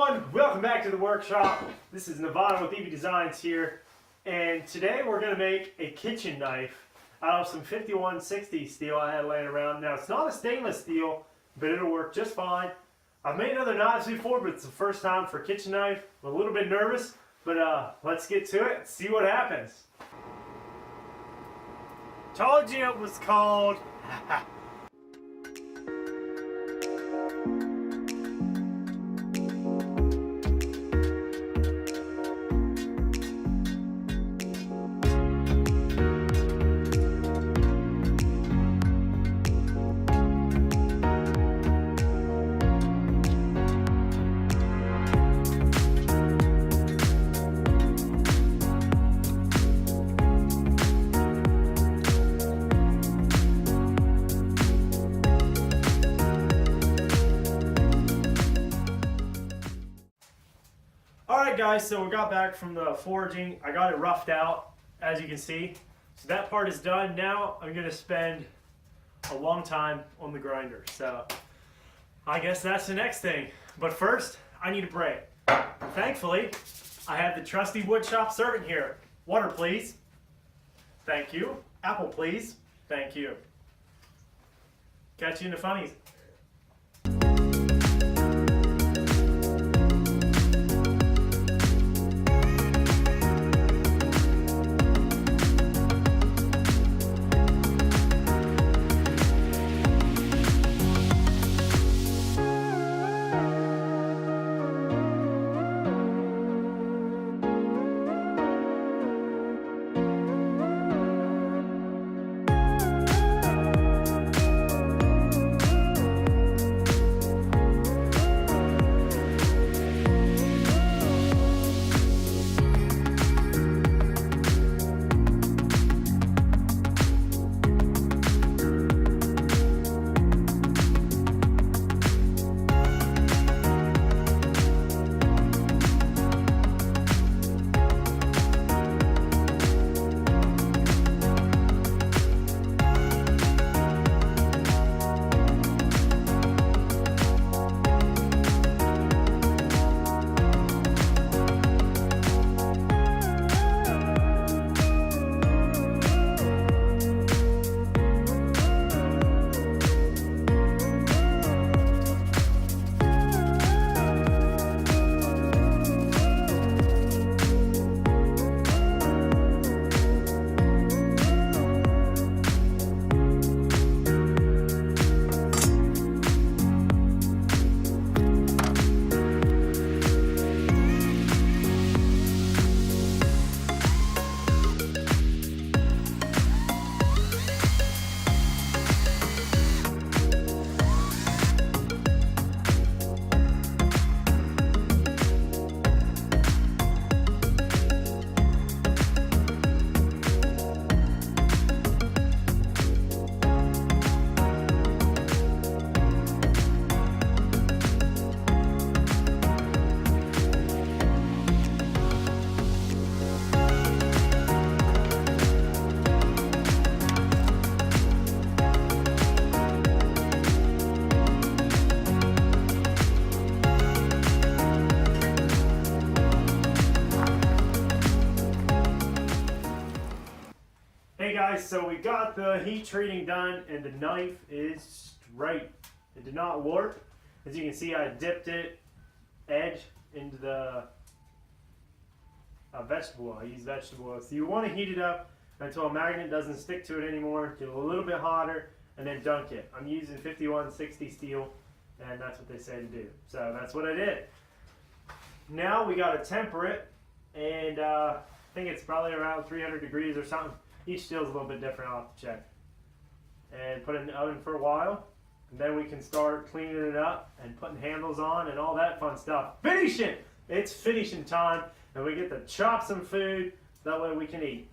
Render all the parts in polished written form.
everyone, welcome back to the workshop. This is Nevada with EV Designs here, and today we're going to make a kitchen knife out of some 5160 steel I had laying around. Now it's not a stainless steel, but it'll work just fine. I've made other knives before, but it's the first time for a kitchen knife. I'm a little bit nervous, but let's get to it and see what happens. Told you it was cold. Alright guys, so we got back from the forging. I got it roughed out, as you can see. So that part is done. Now I'm going to spend a long time on the grinder. So I guess that's the next thing. But first, I need a break. Thankfully, I have the trusty woodshop servant here. Water, please. Thank you. Apple, please. Thank you. Catch you in the funnies. Hey guys, so we got the heat treating done and the knife is straight. It did not warp. As you can see, I dipped it edge into the vegetable oil. I use vegetable oil. So you want to heat it up until a magnet doesn't stick to it anymore. Get a little bit hotter and then dunk it. I'm using 5160 steel and that's what they say to do. So that's what I did. Now we got to temper it, and I think it's probably around 300 degrees or something. Each steel is a little bit different, I'll have to check. And put it in the oven for a while. And then we can start cleaning it up and putting handles on and all that fun stuff. Finishing! It's finishing time. And we get to chop some food. That way we can eat.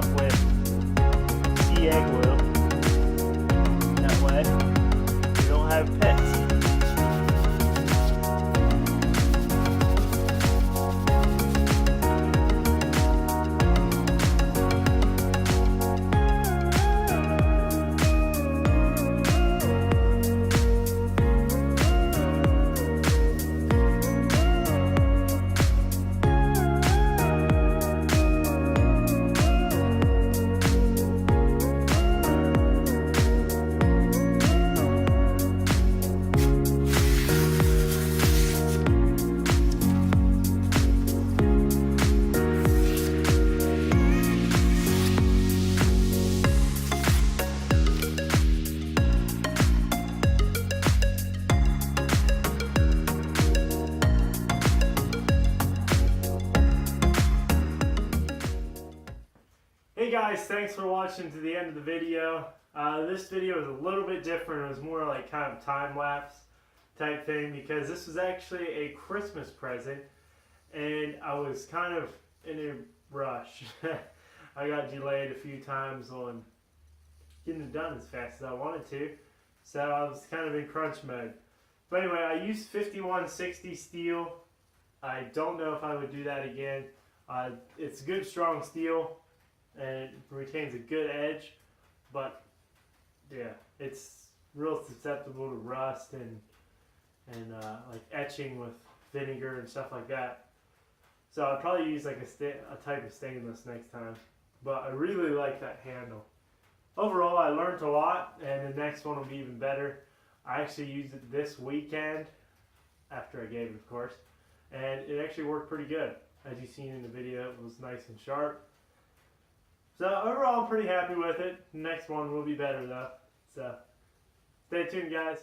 up with CA glue. That way you don't have pits. Hey guys, thanks for watching to the end of the video. This video is a little bit different. It was more like kind of time-lapse type thing because this was actually a Christmas present and I was kind of in a rush. I got delayed a few times on getting it done as fast as I wanted to, so I was kind of in crunch mode. But anyway, I used 5160 steel. I don't know if I would do that again. It's good strong steel and it retains a good edge, but yeah, it's real susceptible to rust and like etching with vinegar and stuff like that. So I'd probably use like a type of stainless next time, but I really like that handle. Overall, I learned a lot, and the next one will be even better. I actually used it this weekend, after I gave it, of course, and it actually worked pretty good. As you've seen in the video, it was nice and sharp. So overall, I'm pretty happy with it. The next one will be better though. So stay tuned, guys.